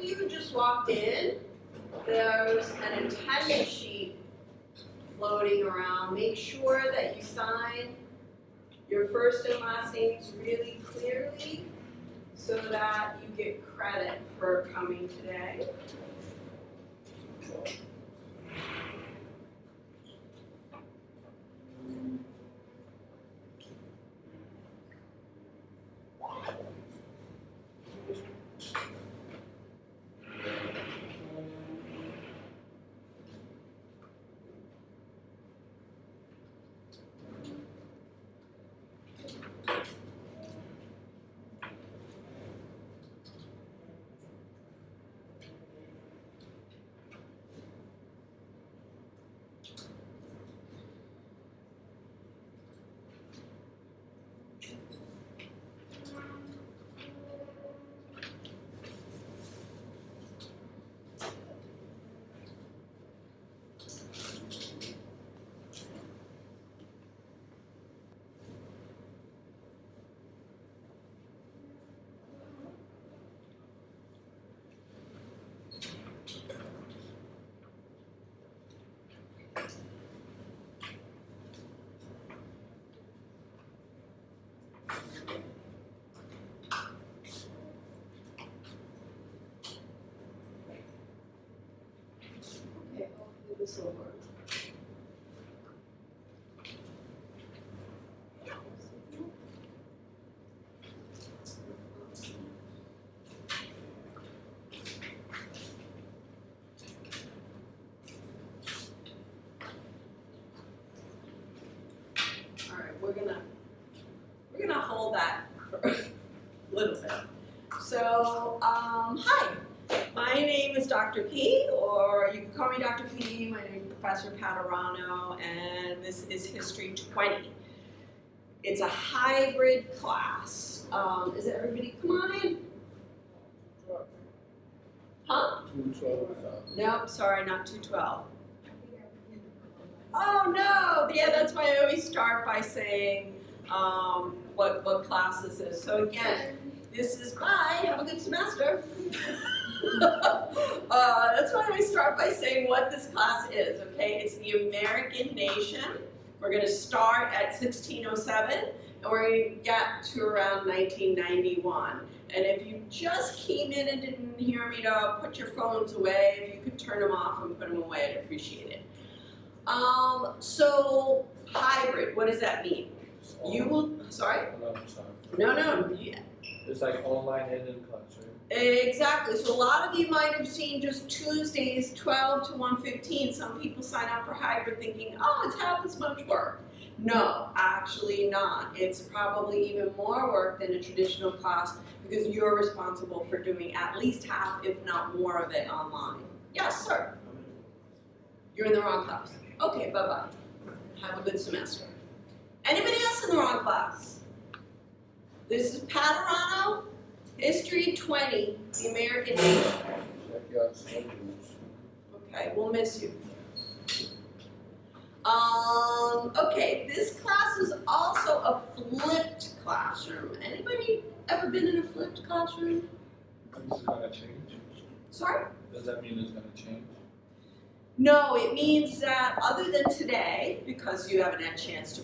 of you who just walked in, there's an attendance sheet floating around. Make sure that you sign your first and last names really clearly so that you get credit for coming today. Okay, hopefully this will work. All right, we're gonna hold that for a little bit. So, hi. My name is Dr. P, or you can call me Dr. P. My name is Professor Padurano, and this is History 20. It's a hybrid class. Is it everybody? Come on in. Huh? 212. Nope, sorry, not 212. Oh no! Yeah, that's why I always start by saying what class this is. So again, this is bye. Have a good semester. That's why I start by saying what this class is, okay? It's the American nation. We're going to start at 1607, and we're going to get to around 1991. And if you just came in and didn't hear me to put your phones away, if you could turn them off and put them away, I'd appreciate it. So, hybrid, what does that mean? You will, sorry? No, I'm sorry. No, yeah. It's like online and in class, right? Exactly. So a lot of you might have seen just Tuesdays, 12 to 1:15. Some people sign up for hybrid thinking, oh, it's half as much work. No, actually not. It's probably even more work than a traditional class because you're responsible for doing at least half, if not more of it online. Yes, sir. You're in the wrong class. Okay, bye-bye. Have a good semester. Anybody else in the wrong class? This is Padurano. History 20, the American nation. Check your schedules. Okay, we'll miss you. Okay, this class is also a flipped classroom. Anybody ever been in a flipped classroom? This is going to change. Sorry? Does that mean it's going to change? No, it means that other than today, because you haven't had a chance to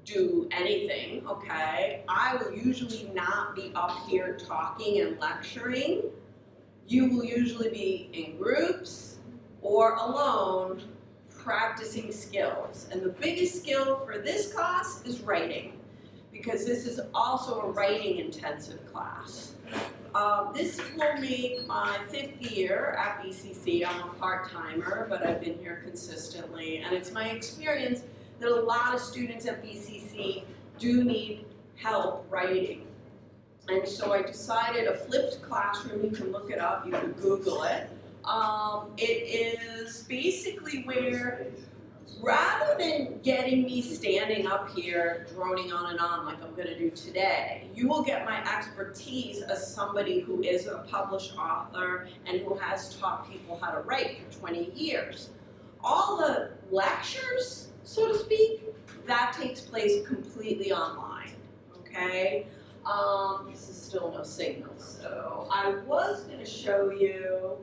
do anything, okay, I will usually not be up here talking and lecturing. You will usually be in groups or alone practicing skills. And the biggest skill for this class is writing, because this is also a writing intensive class. This will make my 5th year at BCC. I'm a part-timer, but I've been here consistently, and it's my experience that a lot of students at BCC do need help writing. And so I decided a flipped classroom, you can look it up, you can Google it. It is basically where, rather than getting me standing up here droning on and on like I'm going to do today, you will get my expertise as somebody who is a published author and who has taught people how to write for 20 years. All the lectures, so to speak, that takes place completely online, okay? This is still no signal, so I was gonna show you,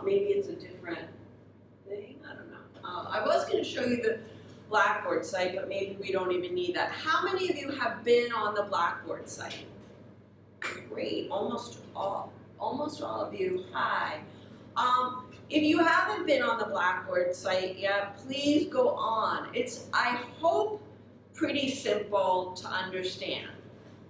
maybe it's a different thing, I don't know. I was gonna show you the Blackboard site, but maybe we don't even need that. How many of you have been on the Blackboard site? Great, almost all of you, hi. If you haven't been on the Blackboard site yet, please go on. It's, I hope, pretty simple to understand.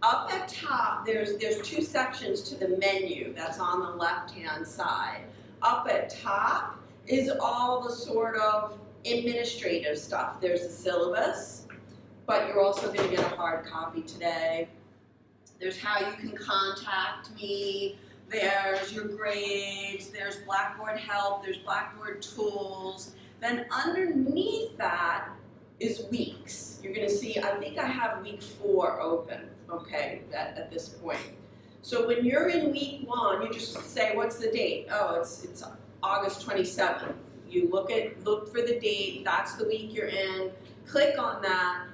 Up at top, there's two sections to the menu that's on the left-hand side. Up at top is all the sort of administrative stuff. There's the syllabus, but you're also going to get a hard copy today. There's how you can contact me. There's your grades. There's Blackboard help. There's Blackboard tools. Then underneath that is weeks. You're going to see, I think I have week 4 open, okay, at this point. So when you're in week 1, you just say, what's the date? Oh, it's August 27th. You look for the date, that's the week you're in, click on that.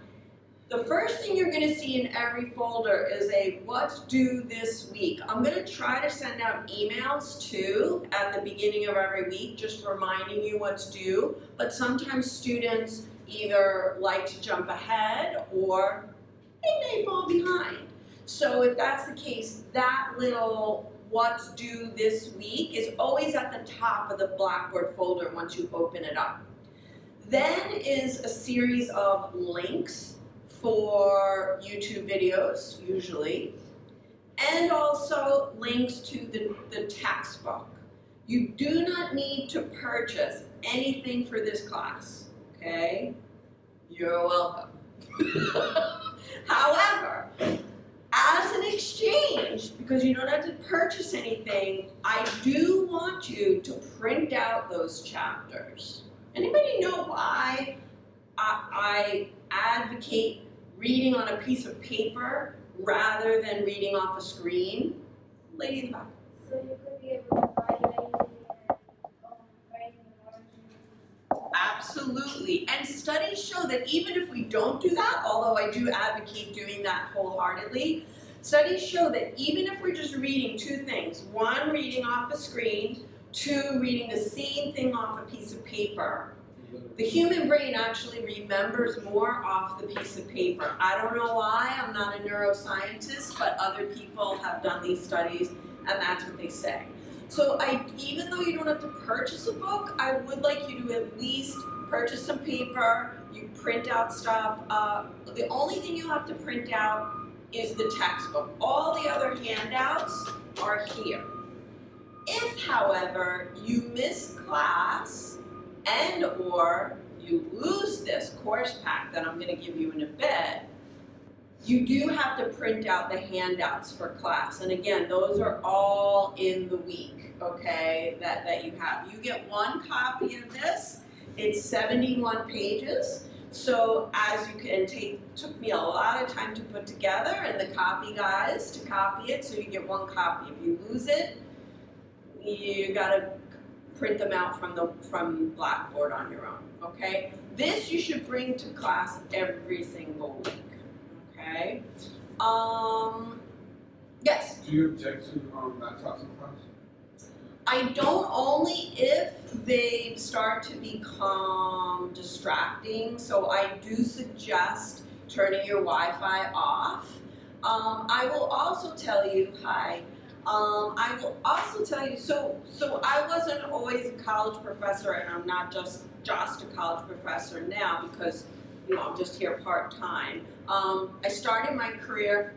The first thing you're gonna see in every folder is a what's due this week. I'm gonna try to send out emails too at the beginning of every week, just reminding you what's due, but sometimes students either like to jump ahead or they may fall behind. So if that's the case, that little what's due this week is always at the top of the Blackboard folder once you open it up. Then is a series of links for YouTube videos, usually, and also links to the textbook. You do not need to purchase anything for this class, okay? You're welcome. However, as an exchange, because you don't have to purchase anything, I do want you to print out those chapters. Anybody know why I advocate reading on a piece of paper rather than reading off a screen? Lady in the back. So you could be able to highlight it and write in the margins. Absolutely. And studies show that even if we don't do that, although I do advocate doing that wholeheartedly, studies show that even if we're just reading 2 things, 1, reading off a screen, 2, reading the same thing off a piece of paper, the human brain actually remembers more off the piece of paper. I don't know why, I'm not a neuroscientist, but other people have done these studies and that's what they say. So even though you don't have to purchase a book, I would like you to at least purchase some paper, you print out stuff. The only thing you have to print out is the textbook. All the other handouts are here. If, however, you miss class and or you lose this course pack that I'm going to give you in a bit, you do have to print out the handouts for class. And again, those are all in the week, okay, that you have. You get 1 copy of this. It's 71 pages. So as you can took me a lot of time to put together and the copy guys to copy it, so you get 1 copy. If you lose it, you gotta print them out from Blackboard on your own, okay? This you should bring to class every single week, okay? Yes? Do you object to laptops in class? I don't, only if they start to become distracting, so I do suggest turning your Wi-Fi off. I will also tell you, I will also tell you, so I wasn't always a college professor, and I'm not just a college professor now because, you know, I'm just here part-time. I started my career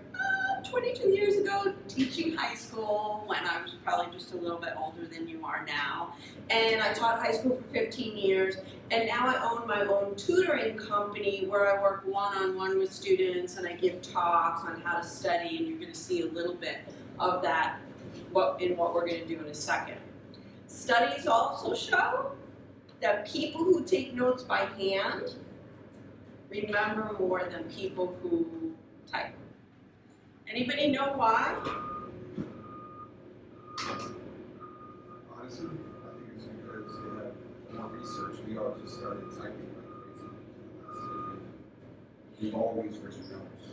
22 years ago teaching high school when I was probably just a little bit older than you are now. And I taught high school for 15 years, and now I own my own tutoring company where I work one-on-one with students and I give talks on how to study, and you're going to see a little bit of that in what we're going to do in a second. Studies also show that people who take notes by hand remember more than people who type. Anybody know why? Honestly, I think it's because they have more research. We all just started typing like crazy. We've always written notes.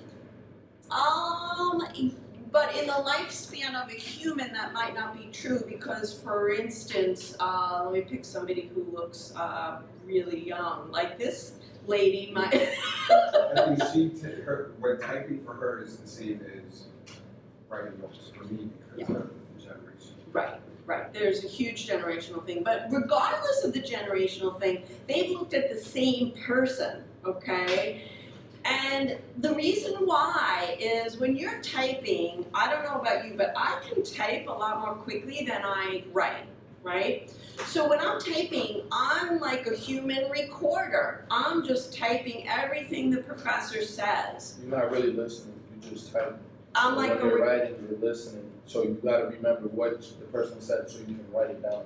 But in the lifespan of a human, that might not be true because, for instance, let me pick somebody who looks really young, like this lady might. I think what typing for her is the same as writing books for me because of the generation. Right, there's a huge generational thing, but regardless of the generational thing, they've looked at the same person, okay? And the reason why is when you're typing, I don't know about you, but I can type a lot more quickly than I write, right? So when I'm typing, I'm like a human recorder. I'm just typing everything the professor says. You're not really listening, you just type. I'm So like when you're writing, you're listening, so you gotta remember what the person said so you can write it down.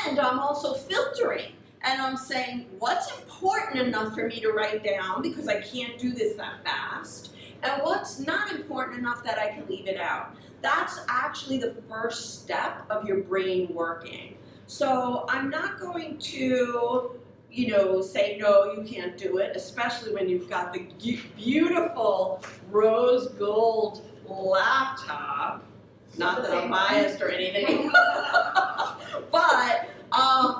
And I'm also filtering. And I'm saying, what's important enough for me to write down because I can't do this that fast, and what's not important enough that I can leave it out. That's actually the first step of your brain working. So I'm not going to, say, no, you can't do it, especially when you've got the beautiful rose gold laptop. Not that I'm biased or anything, but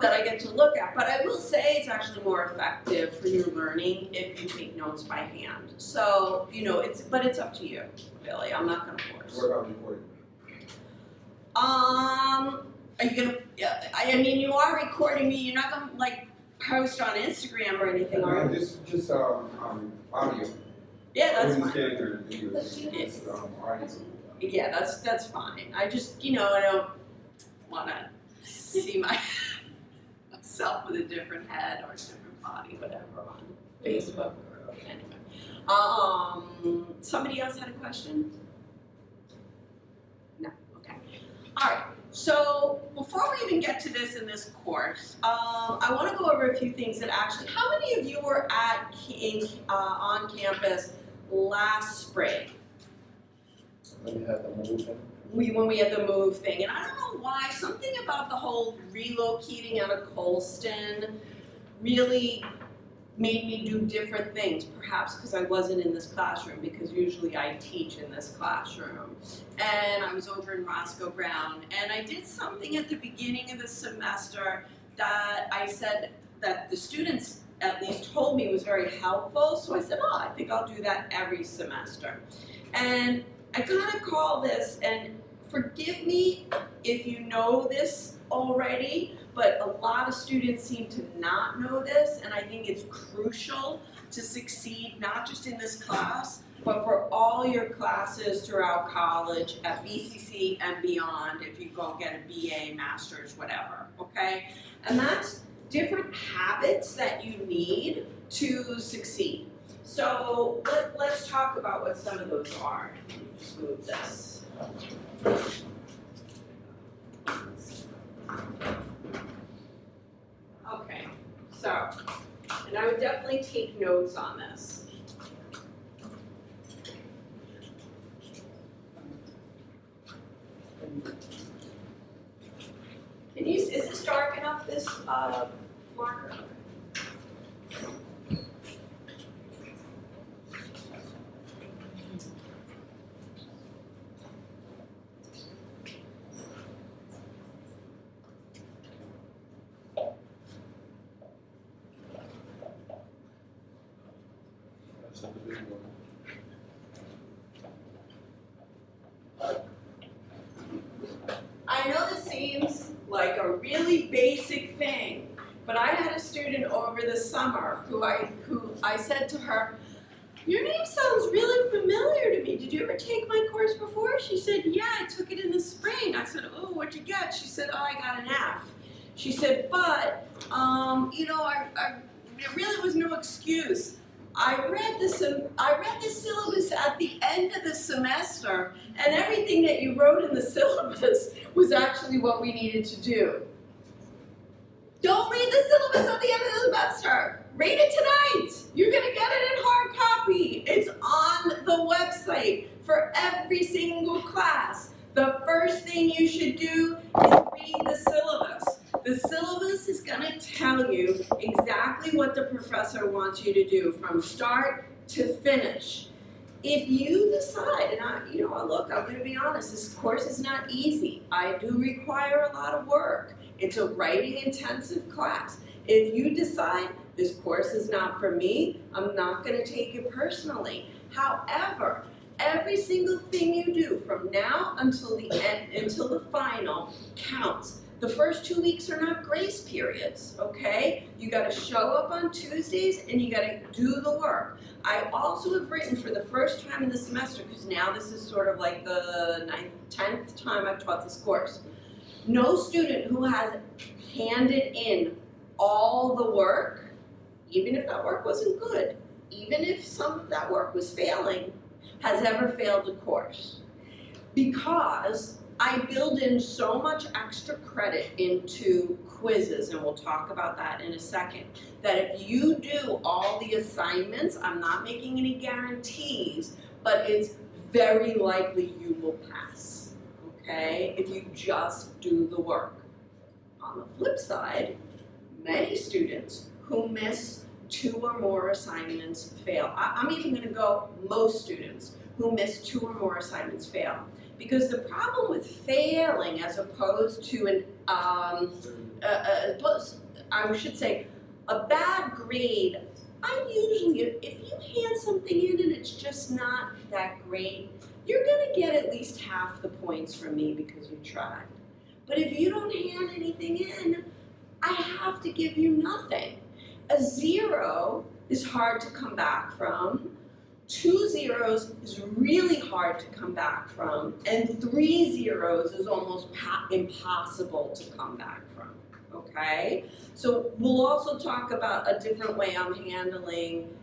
that I get to look at. But I will say it's actually more effective for your learning if you take notes by hand. So, it's up to you, Billy. I'm not gonna force. What about recording? Are you gonna, I mean, you are recording me. You're not gonna, post on Instagram or anything, are you? Just audio. Yeah, that's Only fine. standard videos. Yes. Audio. Yeah, that's fine. I just, I don't wanna see myself with a different head or a different body, whatever, on Facebook or anyway. Somebody else had a question? No, okay. All right, so before we even get to this in this course, I wanna go over a few things that actually, how many of you were on campus last spring? When you have the movement. When we had the move thing, and I don't know why, something about the whole relocating out of Colston really made me do different things, perhaps because I wasn't in this classroom, because usually I teach in this classroom. And I was over in Roscoe Brown, and I did something at the beginning of the semester that I said that the students at least told me was very helpful, so I said, I think I'll do that every semester. And I kind of call this, and forgive me if you know this already, but a lot of students seem to not know this, and I think it's crucial to succeed not just in this class, but for all your classes throughout college, at BCC and beyond, if you go get a BA, master's, whatever, okay? And that's different habits that you need to succeed. So let's talk about what some of those are. Let me just move this. Okay, so, and I would definitely take notes on this. Is this dark enough, this marker? That's a big one. I know this seems like a really basic thing, but I had a student over the summer who I said to her, "Your name sounds really familiar to me. Did you ever take my course before?" She said, "Yeah, I took it in the spring." I said, "Oh, what'd you get?" She said, "Oh, I got an F." She said, "But, there really was no excuse. I read the syllabus at the end of the semester, and everything that you wrote in the syllabus was actually what we needed to do." Don't read the syllabus at the end of the semester. Read it tonight. You're gonna get it in hard copy. It's on the website for every single class. The first thing you should do is read the syllabus. The syllabus is gonna tell you exactly what the professor wants you to do from start to finish. If you decide, and look, I'm gonna be honest, this course is not easy. I do require a lot of work. It's a writing intensive class. If you decide this course is not for me, I'm not gonna take it personally. However, every single thing you do from now until the end, until the final, counts. The first 2 weeks are not grace periods, okay? You gotta show up on Tuesdays and you gotta do the work. I also have written for the first time in the semester, because now this is sort of like the 10th time I've taught this course. No student who has handed in all the work, even if that work wasn't good, even if some of that work was failing, has ever failed a course. Because I build in so much extra credit into quizzes, and we'll talk about that in a second, that if you do all the assignments, I'm not making any guarantees, but it's very likely you will pass, okay, if you just do the work. On the flip side, many students who miss 2 or more assignments fail. I'm even going to go most students who miss 2 or more assignments fail. Because the problem with failing as opposed to I should say, a bad grade, I usually, if you hand something in and it's just not that great, you're gonna get at least half the points from me because you tried. But if you don't hand anything in, I have to give you nothing. A 0 is hard to come back from. 2 zeros is really hard to come back from, and 3 zeros is almost impossible to come back from, okay? So we'll also talk about a different way I'm handling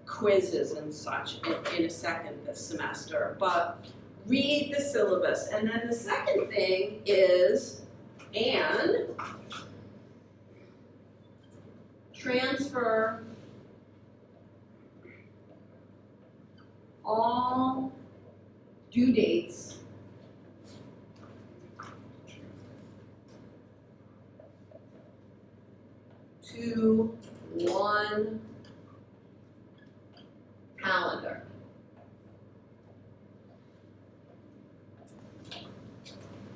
quizzes and such in a second this semester, but read the syllabus. And then the second thing is, and transfer all due dates to one calendar.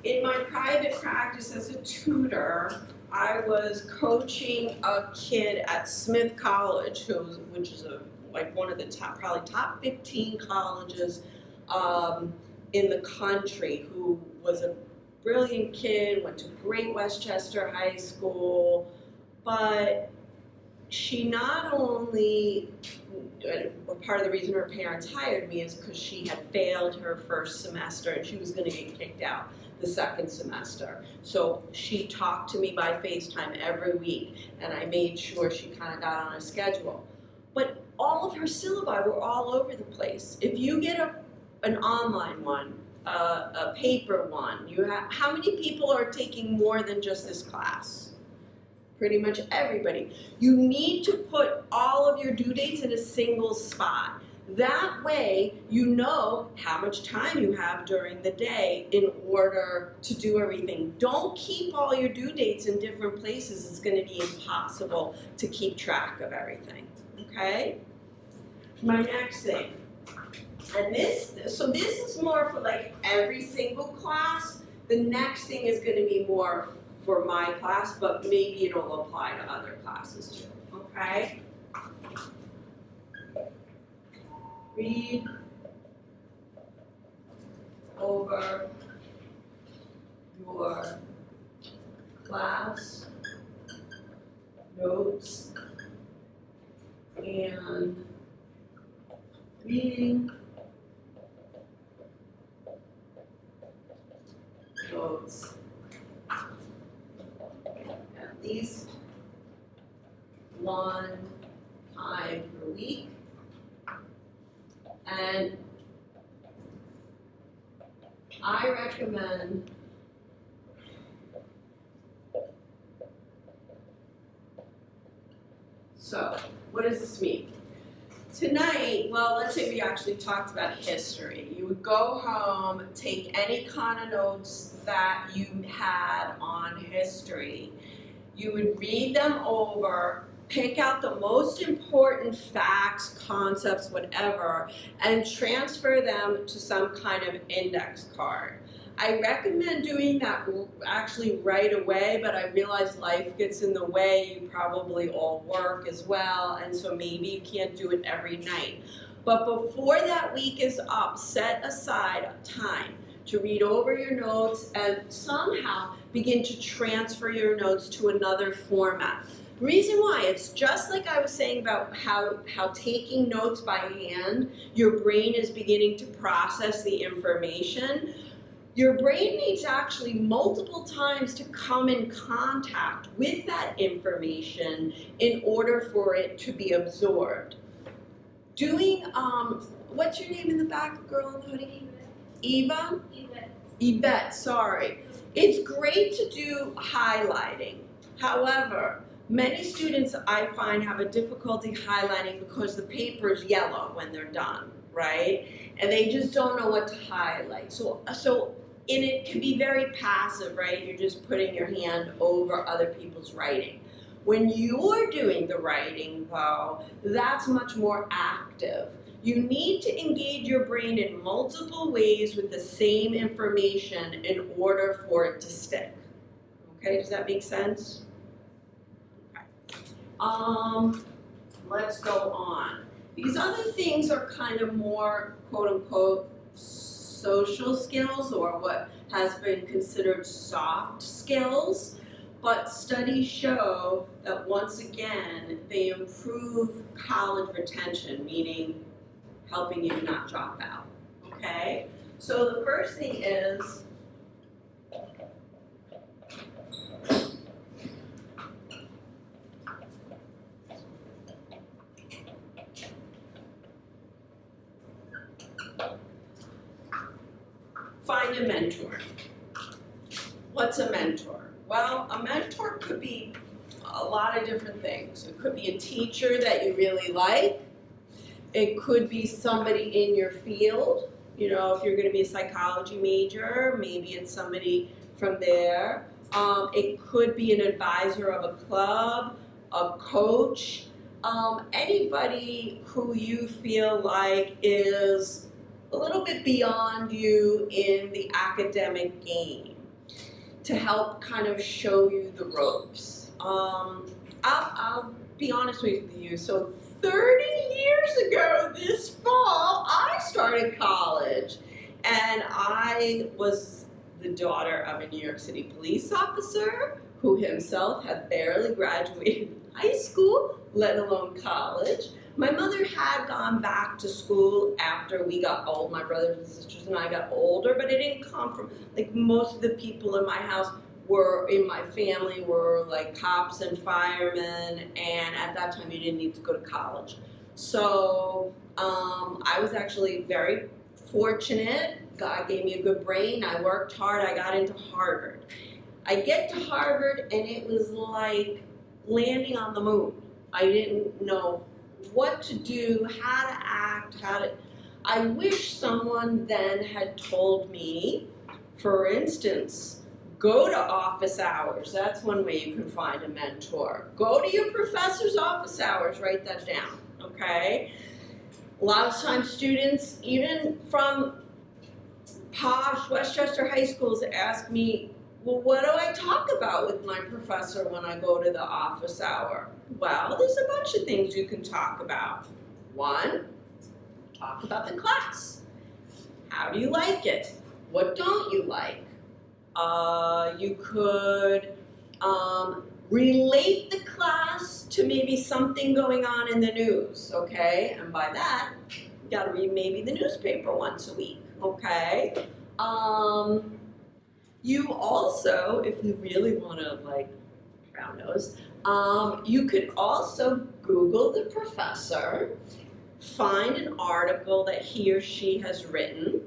In my private practice as a tutor, I was coaching a kid at Smith College, which is like one of the probably top 15 colleges in the country, who was a brilliant kid, went to Great Westchester High School, but she not only, part of the reason her parents hired me is because she had failed her first semester and she was going to get kicked out the second semester. So she talked to me by FaceTime every week, and I made sure she kind of got on a schedule. But all of her syllabi were all over the place. If you get an online one, a paper one, how many people are taking more than just this class? Pretty much everybody. You need to put all of your due dates in a single spot. That way, you know how much time you have during the day in order to do everything. Don't keep all your due dates in different places. It's going to be impossible to keep track of everything, okay? My next thing, and this is more for like every single class. The next thing is going to be more for my class, but maybe it'll apply to other classes too, okay? Read over your class notes and reading notes at least one time per week. And I recommend so what does this mean? Tonight, well, let's say we actually talked about history. You would go home, take any kind of notes that you had on history. You would read them over pick out the most important facts, concepts, whatever, and transfer them to some kind of index card. I recommend doing that actually right away, but I realize life gets in the way. You probably all work as well, and so maybe you can't do it every night. But before that week is up, set aside time to read over your notes and somehow begin to transfer your notes to another format. Reason why, it's just like I was saying about how taking notes by hand, your brain is beginning to process the information. Your brain needs actually multiple times to come in contact with that information in order for it to be absorbed. Doing, what's your name in the back, girl in the hoodie? Eva? Yvette, sorry. It's great to do highlighting. However, many students I find have a difficulty highlighting because the paper is yellow when they're done, right? And they just don't know what to highlight. So and it can be very passive, right? You're just putting your hand over other people's writing. When you're doing the writing, though, that's much more active. You need to engage your brain in multiple ways with the same information in order for it to stick. Okay, does that make sense? Okay. Let's go on. These other things are kind of more, quote unquote, social skills, or what has been considered soft skills. But studies show that once again, they improve college retention, meaning helping you not drop out, okay? So the first thing is, find a mentor. What's a mentor? Well, a mentor could be a lot of different things. It could be a teacher that you really like. It could be somebody in your field. You know, if you're going to be a psychology major, maybe it's somebody from there. It could be an advisor of a club, a coach, anybody who you feel like is a little bit beyond you in the academic game to help kind of show you the ropes. I'll be honest with you. So 30 years ago this fall, I started college, and I was the daughter of a New York City police officer who himself had barely graduated high school, let alone college. My mother had gone back to school after we got old. My brothers and sisters and I got older, but it didn't come from, like, most of the people in my house in my family were like cops and firemen, and at that time you didn't need to go to college. So I was actually very fortunate. God gave me a good brain. I worked hard. I got into Harvard. I get to Harvard and it was like landing on the moon. I didn't know what to do, how to act, I wish someone then had told me, for instance, go to office hours. That's one way you can find a mentor. Go to your professor's office hours, write that down, okay? A lot of times students, even from posh Westchester high schools, ask me, well, what do I talk about with my professor when I go to the office hour? Well, there's a bunch of things you can talk about. One, talk about the class. How do you like it? What don't you like? You could relate the class to maybe something going on in the news, okay? And by that, you gotta read maybe the newspaper once a week, okay? You also, if you really wanna like brown nose, you could also Google the professor, find an article that he or she has written,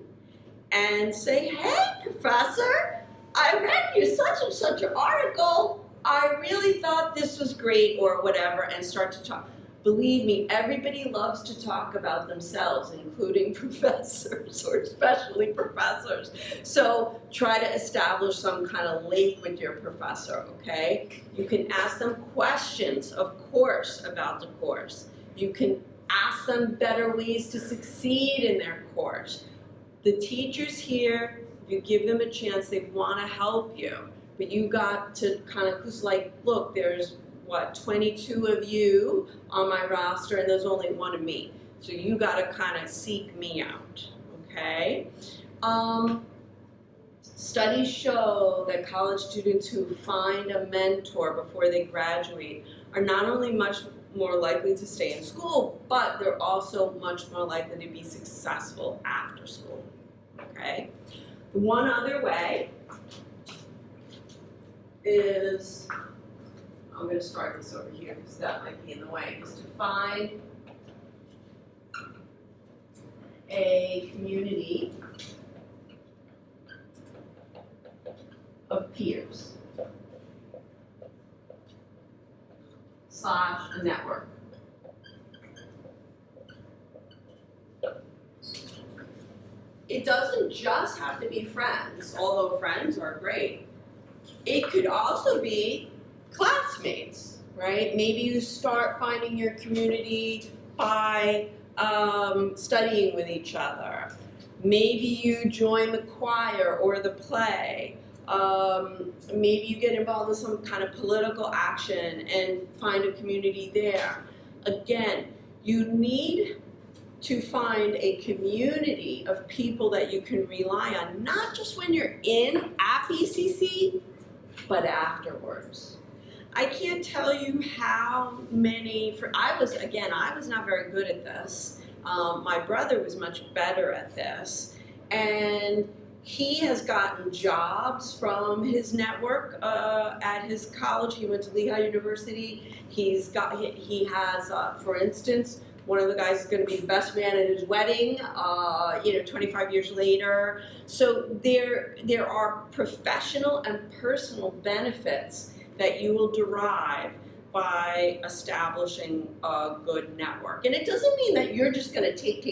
and say, hey, professor, I read your such and such an article. I really thought this was great, or whatever, and start to talk. Believe me, everybody loves to talk about themselves, including professors, or especially professors. So try to establish some kind of link with your professor, okay? You can ask them questions, of course, about the course. You can ask them better ways to succeed in their course. The teachers here, if you give them a chance, they want to help you. But you got to kind of, because like, look, there's 22 of you on my roster, and there's only one of me. So you got to kind of seek me out, okay? Studies show that college students who find a mentor before they graduate are not only much more likely to stay in school, but they're also much more likely to be successful after school, okay? One other way is, I'm going to start this over here because that might be in the way, is to find a community of peers / a network. It doesn't just have to be friends, although friends are great. It could also be classmates, right? Maybe you start finding your community by studying with each other. Maybe you join the choir or the play. Maybe you get involved in some kind of political action and find a community there. Again, you need to find a community of people that you can rely on, not just when you're in at BCC, but afterwards. I can't tell you how many, I was not very good at this. My brother was much better at this, and he has gotten jobs from his network at his college. He went to Lehigh University. He has, for instance, one of the guys is going to be the best man at his wedding, 25 years later. So there are professional and personal benefits that you will derive by establishing a good network. And it doesn't mean that you're just going to take.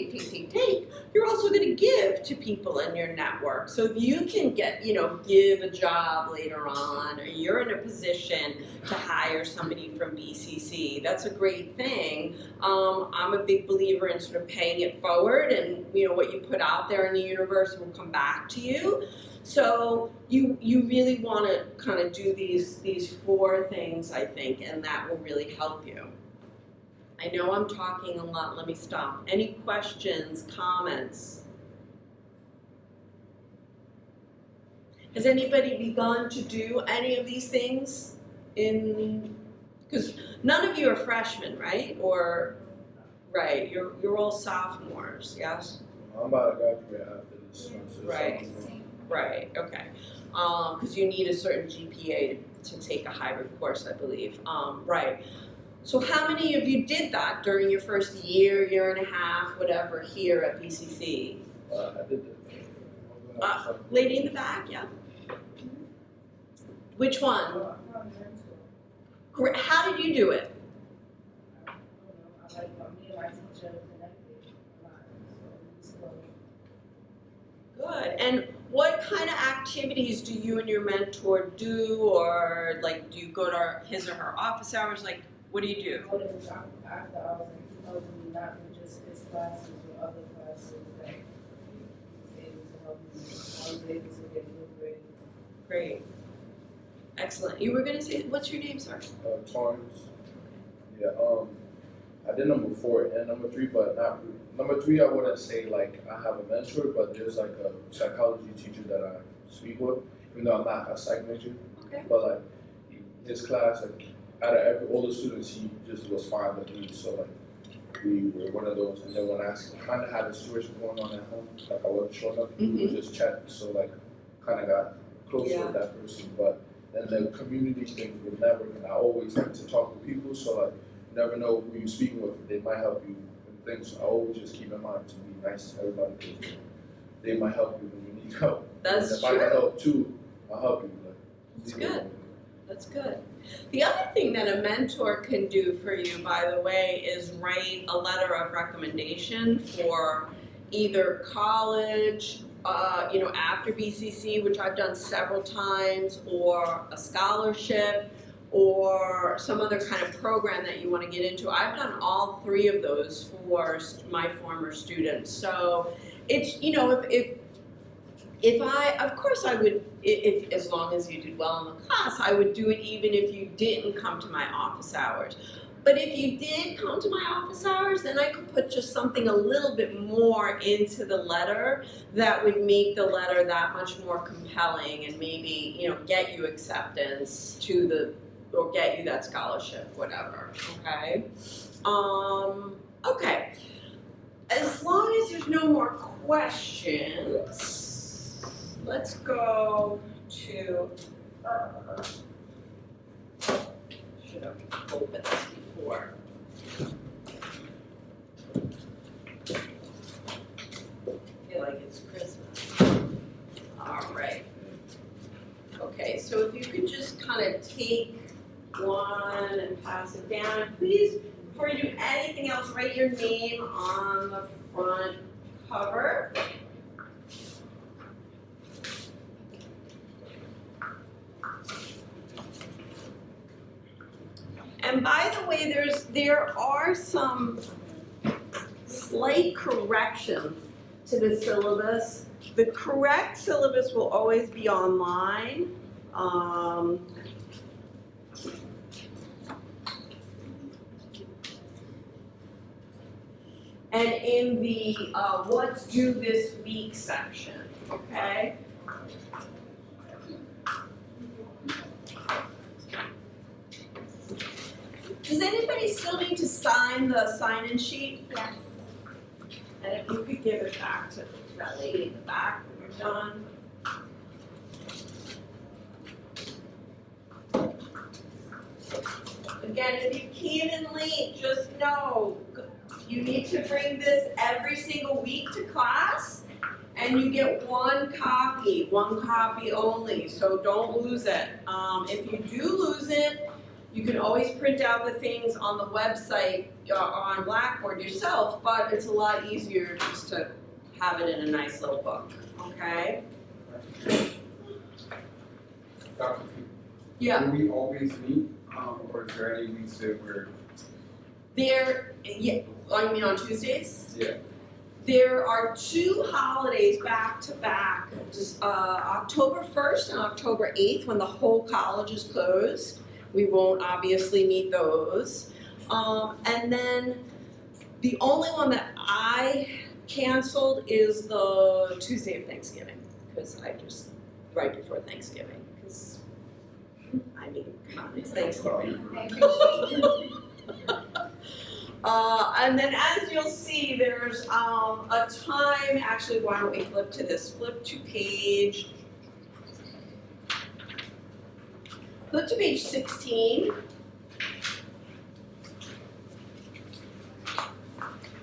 You're also going to give to people in your network. So if you can give a job later on, or you're in a position to hire somebody from BCC, that's a great thing. I'm a big believer in sort of paying it forward, and what you put out there in the universe will come back to you. So you really want to kind of do these 4 things, I think, and that will really help you. I know I'm talking a lot. Let me stop. Any questions, comments? Has anybody begun to do any of these things? Because none of you are freshmen, right? Or right? You're all sophomores, yes? I'm about to graduate after this semester. Right. Right, okay. Because you need a certain GPA to take a hybrid course, I believe. Right. So how many of you did that during your first year and a half, whatever, here at BCC? I did that. Lady in the back, yeah. Which one? How did you do it? Good. And what kind of activities do you and your mentor do, or do you go to his or her office hours? What do you do? Go to his after hours, and he helps me not in just his classes or other classes that he was able to help me. I was able to get good grades. Great. Excellent. You were going to say, what's your name, sir? Torrance. Yeah. I did number 4 and number 3, but not number 3. I wouldn't say I have a mentor, but there's a psychology teacher that I speak with, even though I'm not a psych major. Okay. But his class, out of all the students, he just was fine with me. So we were one of those. And then when I kind of had a situation going on at home, I wasn't showing up, we would just chat. So kind of got closer with that person. But then the community thing with networking, I always like to talk to people. So you never know who you're speaking with. They might help you with things. So I always just keep in mind to be nice to everybody, because they might help you when you need help. That's and if I can help too, I'll help you. That's good. That's good. The other thing that a mentor can do for you, by the way, is write a letter of recommendation for either college, after BCC, which I've done several times, or a scholarship, or some other kind of program that you want to get into. I've done all three of those for my former students. So it's, if I, of course I would, if as long as you did well in the class, I would do it even if you didn't come to my office hours. But if you did come to my office hours, then I could put just something a little bit more into the letter that would make the letter that much more compelling and maybe, get you acceptance or get you that scholarship, whatever, okay? Okay, as long as there's no more questions, let's go to, should have opened this before. I feel like it's Christmas. All right. Okay, so if you could just kind of take one and pass it down. And please, before you do anything else, write your name on the front cover. And by the way, there are some slight corrections to the syllabus. The correct syllabus will always be online. And in the what's due this week section, okay? Does anybody still need to sign the sign-in sheet? Yes. And if you could give it back to that lady in the back when you're done. Again, if you came in late, just know you need to bring this every single week to class, and you get one copy only, so don't lose it. If you do lose it, you can always print out the things on the website on Blackboard yourself, but it's a lot easier just to have it in a nice little book, okay? Dr. Yeah. Do we always meet, or is there any weeks that we're? I mean on Tuesdays? Yeah. There are two holidays back to back, just October 1st and October 8th when the whole college is closed. We won't obviously meet those. And then the only one that I canceled is the Tuesday of Thanksgiving, because I just, right before Thanksgiving, because, I mean, come on, it's Thanksgiving. I appreciate it. And then as you'll see, there's a time, actually, why don't we flip to this? Flip to page 16.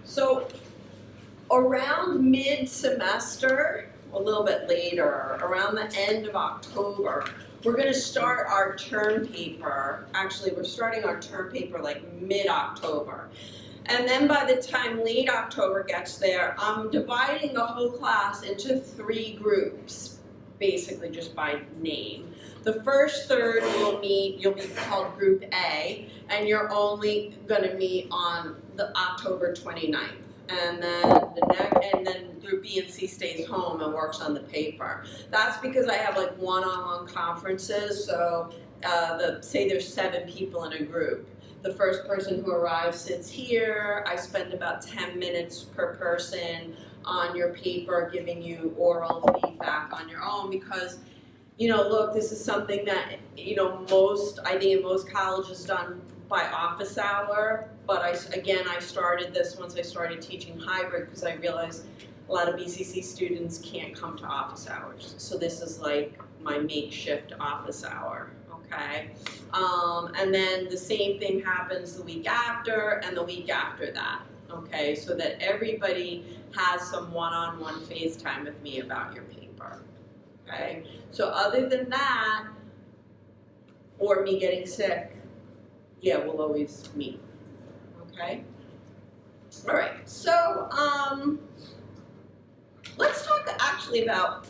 So around mid-semester, a little bit later, around the end of October, we're going to start our term paper. Actually, we're starting our term paper like mid-October. And then by the time late October gets there, I'm dividing the whole class into 3 groups, basically just by name. The first third you'll be called Group A, and you're only going to meet on the October 29th. And then Group B and C stays home and works on the paper. That's because I have like one-on-one conferences, so say there's 7 people in a group. The first person who arrives sits here. I spend about 10 minutes per person on your paper giving you oral feedback on your own because, look, this is something that, I think in most colleges done by office hour, but I started this once I started teaching hybrid because I realized a lot of BCC students can't come to office hours. So this is like my makeshift office hour, okay? And then the same thing happens the week after and the week after that, okay? So that everybody has some one-on-one FaceTime with me about your paper, okay? So other than that, or me getting sick, yeah, we'll always meet. Okay? All right, so let's talk actually about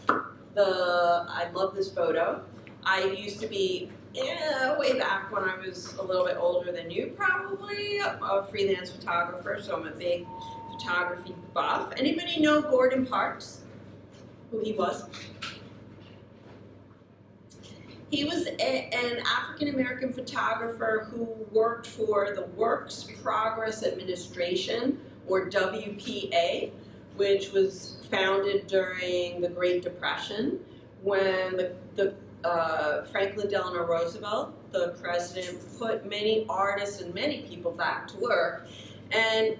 I love this photo. I used to be, way back when I was a little bit older than you probably, a freelance photographer, so I'm a big photography buff. Anybody know Gordon Parks? Who he was? He was an African-American photographer who worked for the Works Progress Administration, or WPA, which was founded during the Great Depression when Franklin Delano Roosevelt, the president, put many artists and many people back to work. And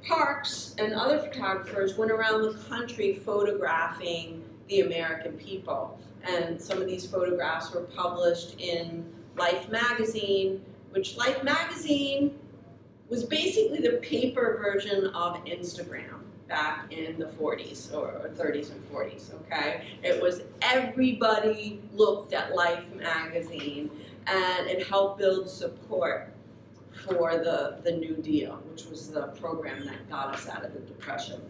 Parks and other photographers went around the country photographing the American people. And some of these photographs were published in Life magazine, which Life magazine was basically the paper version of Instagram back in the 40s or 30s and 40s, okay? It was everybody looked at Life magazine, and it helped build support for the New Deal, which was the program that got us out of the Depression.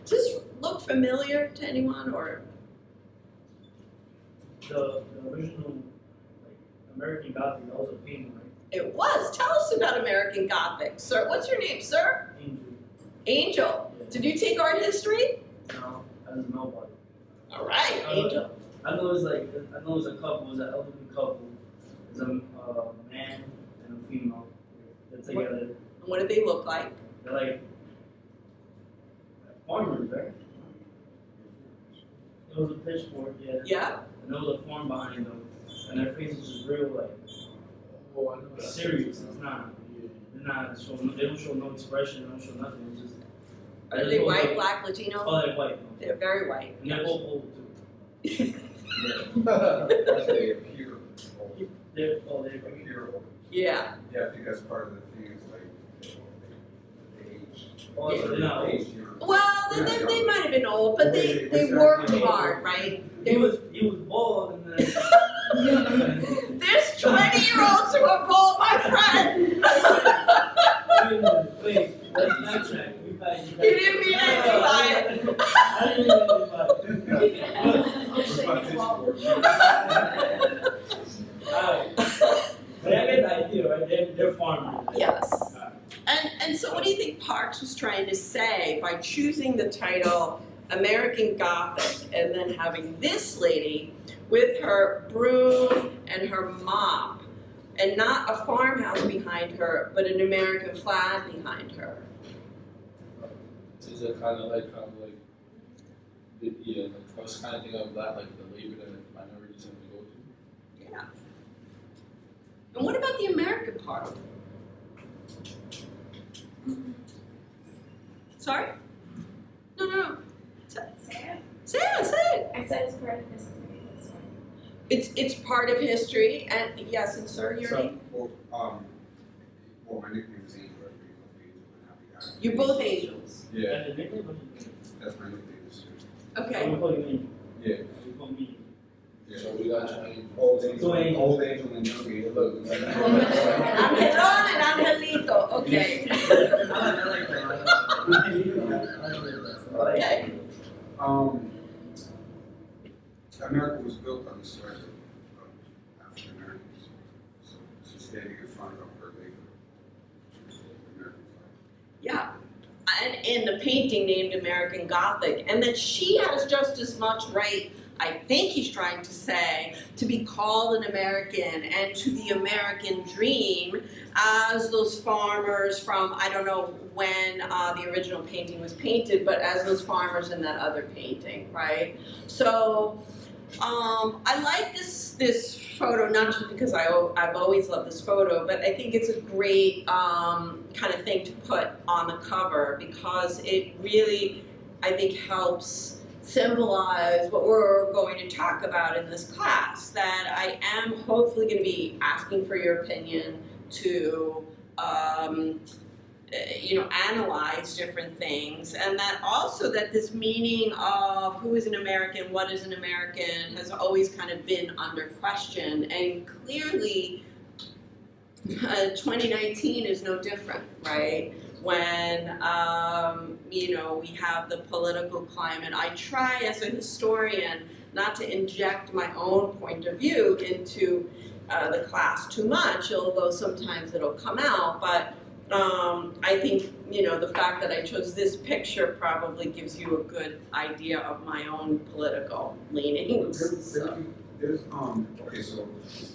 Does this look familiar to anyone, or? The original, American Gothic, that was a painting, right? It was. Tell us about American Gothic, sir. What's your name, sir? Angel. Angel. Yeah. Did you take art history? No, I didn't know about it. All right, Angel. I know it's a couple, it was an elderly couple. It's a man and a female. They're together. And what did they look like? They're like farmers, right? It was a pitchfork, yeah. Yeah. And there was a farm behind them. And their faces just real Oh, I know that. serious. It's not. They're not showing. They don't show no expression. They don't show nothing. It's just. Are they white, black, Latino? Oh, they're white. They're very white. And they're both old too. They appear old. They're They appear old. Yeah. Yeah, I think that's part of the thing is like age. Oh, so they're not old. Age, Well, they might have been old, but they worked hard, right? He was bald and then. There's 20-year-olds who are bald, my friend. Wait, let's not track. You didn't mean anything by it. I didn't mean anything by it. Alright. But I get the idea, right? They're farmers. Yes. And so what do you think Parks was trying to say by choosing the title American Gothic and then having this lady with her broom and her mop and not a farmhouse behind her, but an American flag behind her? Is it kind of like, yeah, like I was kind of thinking of that, like the labor that minorities have to go to. Yeah. And what about the American part? Sorry? No. Say it. I said it's part of history, that's fine. It's part of history, and yes, and sir, your name? Well, my nickname is Angel. You're both angels. Yeah, That's the nickname? that's my nickname. Okay. We call you Angel. Yeah. We call me. Yeah. So we got you. Old Angel, So Angel. Old Angel and Young Angel. Look. Angelón and Angelito. Okay. I like that. Okay. America was built on the sweat of African Americans. So she's standing in front of her labor. American flag. Yeah. And in the painting named American Gothic, and that she has just as much right, I think he's trying to say, to be called an American and to the American dream as those farmers from, I don't know when the original painting was painted, but as those farmers in that other painting, right? So I like this photo, not just because I've always loved this photo, but I think it's a great kind of thing to put on the cover because it really, I think, helps symbolize what we're going to talk about in this class, that I am hopefully going to be asking for your opinion to analyze different things, and that also that this meaning of who is an American, what is an American, has always kind of been under question, and clearly 2019 is no different, right? When we have the political climate, I try as a historian not to inject my own point of view into the class too much, although sometimes it'll come out, but I think, the fact that I chose this picture probably gives you a good idea of my own political leanings. There's okay, so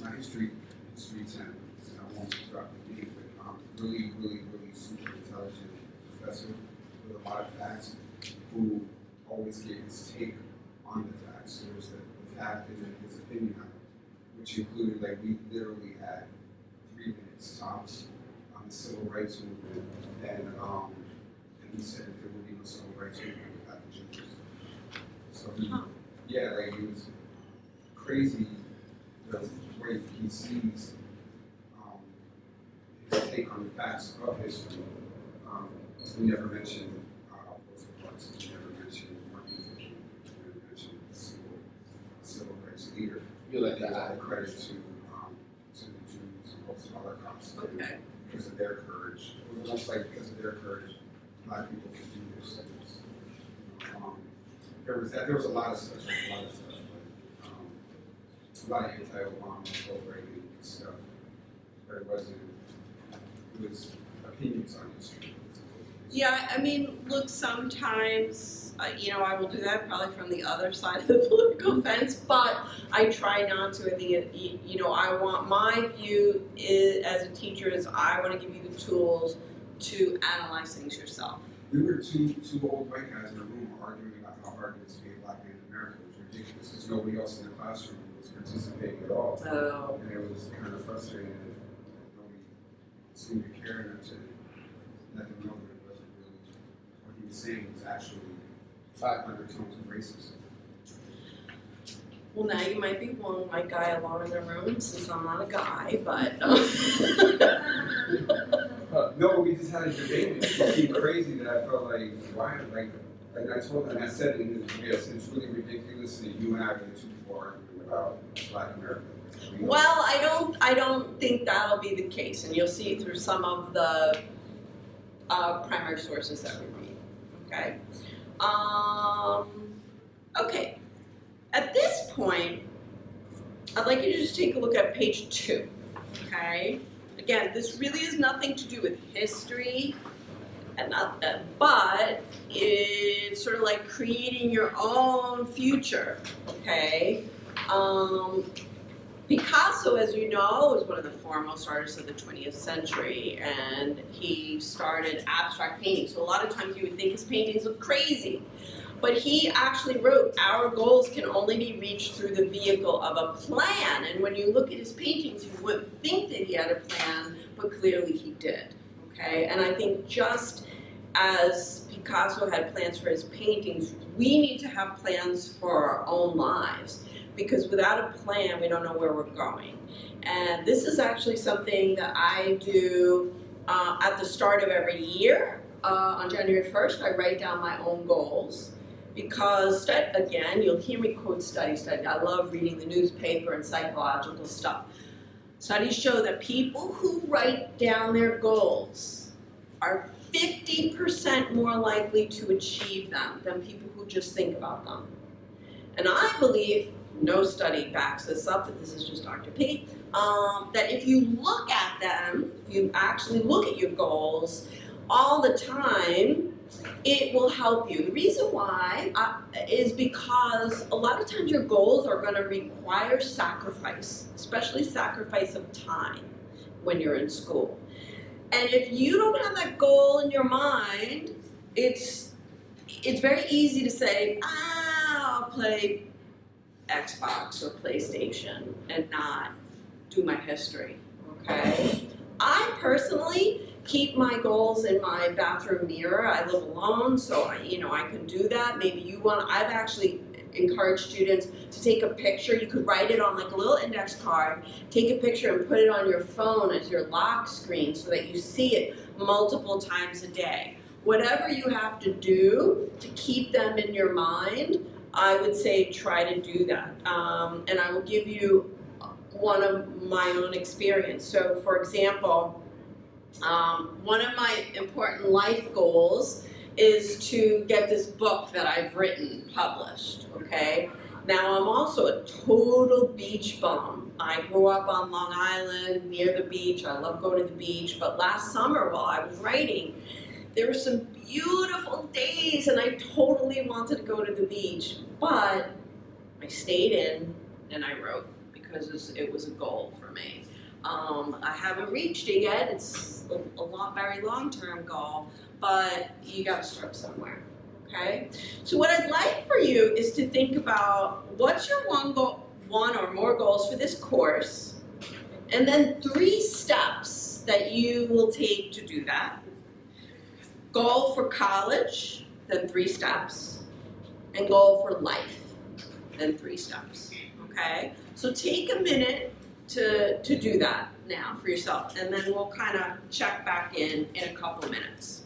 my history 10, and I won't drop the name, but really, really, really super intelligent professor with a lot of facts who always gave his take on the facts. So there's the fact and then his opinion on it, which included, like, we literally had 3 minutes tops on the civil rights movement, and he said that there would be no civil rights movement without the Jews. So he was crazy the way he sees his take on the facts of history. We never mentioned Rosa Parks, we never mentioned Martin Luther King, we never mentioned the civil rights leader. You like Give all that? the credit to the Jews, post-Holocaust, Okay. because of their courage. It was almost like because of their courage, Black people could do their studies. There was a lot of stuff, but a lot of anti-Obama, pro-Reagan stuff, but it was opinions on history. Yeah, I mean, look, sometimes, I will do that probably from the other side of the political fence, but I try not to. I think, I want my view as a teacher is I want to give you the tools to analyze things yourself. We were two old white guys in a room arguing about how hard it is to be a Black man in America. It was ridiculous because nobody else in the classroom was participating at all. So, And it was kind of frustrating that nobody seemed to care enough to let them know that it wasn't really what he was saying was actually 500 tones of racism. well, now you might be one white guy alone in the room since I'm not a guy, but. No, we just had a debate. It seemed crazy that I felt like, why? Like I told them, I said it, yes, it's really ridiculous that you and I are the two people arguing about Black America. Well, I don't think that'll be the case, and you'll see through some of the primary sources that we read. Okay. Okay. At this point, I'd like you to just take a look at page 2. Okay. Again, this really has nothing to do with history, but it's sort of like creating your own future. Okay. Picasso, as you know, was one of the foremost artists of the 20th century, and he started abstract painting. So a lot of times you would think his paintings look crazy, but he actually wrote, "Our goals can only be reached through the vehicle of a plan." And when you look at his paintings, you wouldn't think that he had a plan, but clearly he did. Okay, and I think just as Picasso had plans for his paintings, we need to have plans for our own lives. Because without a plan, we don't know where we're going. And this is actually something that I do at the start of every year. On January 1st, I write down my own goals. Because, again, you'll hear me quote study. I love reading the newspaper and psychological stuff. Studies show that people who write down their goals are 50% more likely to achieve them than people who just think about them. And I believe, no study backs this up, but this is just Dr. P, that if you look at them, if you actually look at your goals all the time, it will help you. The reason why is because a lot of times your goals are going to require sacrifice, especially sacrifice of time when you're in school. And if you don't have that goal in your mind, it's very easy to say, I'll play Xbox or PlayStation and not do my history, okay? I personally keep my goals in my bathroom mirror. I live alone, so I can do that. Maybe you want. I've actually encourage students to take a picture. You could write it on like a little index card, take a picture and put it on your phone as your lock screen so that you see it multiple times a day. Whatever you have to do to keep them in your mind, I would say try to do that. And I will give you one of my own experience. So for example, one of my important life goals is to get this book that I've written published, okay? Now I'm also a total beach bum. I grew up on Long Island near the beach. I love going to the beach, but last summer while I was writing, there were some beautiful days and I totally wanted to go to the beach, but I stayed in and I wrote because it was a goal for me. I haven't reached it yet. It's a very long-term goal, but you got to start somewhere, okay? So what I'd like for you is to think about what's your one or more goals for this course, and then 3 steps that you will take to do that. Goal for college, then 3 steps, and goal for life, then 3 steps, okay? So take a minute to do that now for yourself, and then we'll kind of check back in a couple minutes.